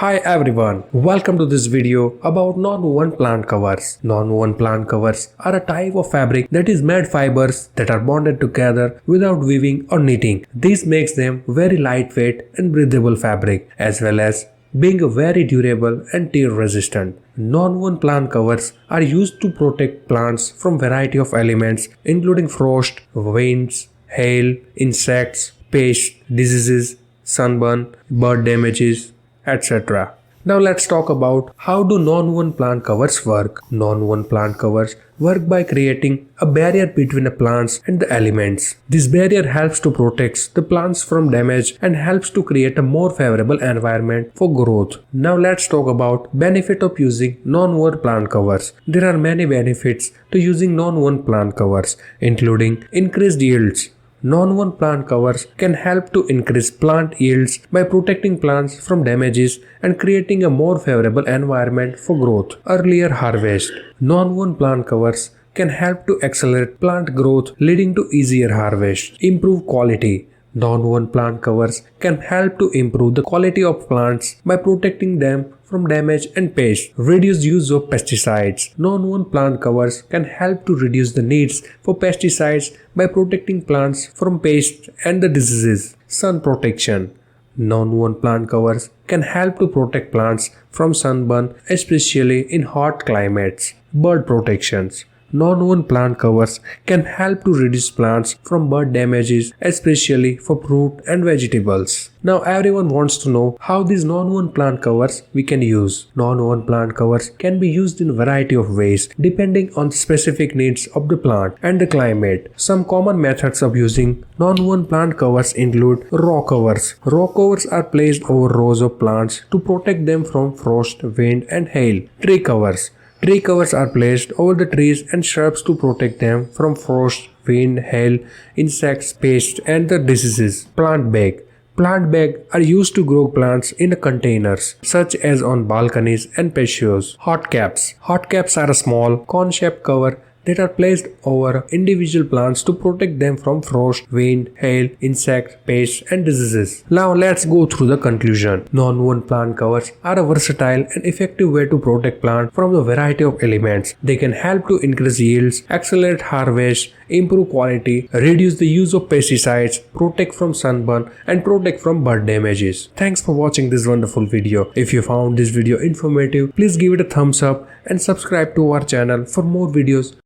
Hi everyone, welcome to this video about non-woven plant covers. Non-woven plant covers are a type of fabric that is made fibers that are bonded together without weaving or knitting. This makes them very lightweight and breathable fabric as well as being very durable and tear resistant. Non-woven plant covers are used to protect plants from variety of elements including frost, winds, hail, insects, pests, diseases, sunburn, bird damages, etc. Now let's talk about how do non-woven plant covers work. Non-woven plant covers work by creating a barrier between the plants and the elements. This barrier helps to protect the plants from damage and helps to create a more favorable environment for growth. Now let's talk about benefit of using non-woven plant covers. There are many benefits to using non-woven plant covers, including increased yields. Non-woven plant covers can help to increase plant yields by protecting plants from damages and creating a more favorable environment for growth. Earlier harvest. Non-woven plant covers can help to accelerate plant growth, leading to easier harvest. Improve quality. Non-woven plant covers can help to improve the quality of plants by protecting them from damage and pests. Reduce use of pesticides. Non-woven plant covers can help to reduce the needs for pesticides by protecting plants from pests and the diseases. Sun protection. Non-woven plant covers can help to protect plants from sunburn, especially in hot climates. Bird protections. Non-woven plant covers can help to reduce plants from bird damages, especially for fruit and vegetables. Now everyone wants to know how these non-woven plant covers we can use. Non-woven plant covers can be used in a variety of ways depending on the specific needs of the plant and the climate. Some common methods of using non-woven plant covers include row covers. Row covers are placed over rows of plants to protect them from frost, wind and hail. Tree covers. Tree covers are placed over the trees and shrubs to protect them from frost, wind, hail, insects, pests, and the diseases. Plant bag. Plant bags are used to grow plants in containers, such as on balconies and patios. Hot caps. Hot caps are a small, cone-shaped cover that are placed over individual plants to protect them from frost, wind, hail, insects, pests, and diseases. Now let's go through the conclusion. Non-woven plant covers are a versatile and effective way to protect plants from a variety of elements. They can help to increase yields, accelerate harvest, improve quality, reduce the use of pesticides, protect from sunburn, and protect from bird damages. Thanks for watching this wonderful video. If you found this video informative, please give it a thumbs up and subscribe to our channel for more videos.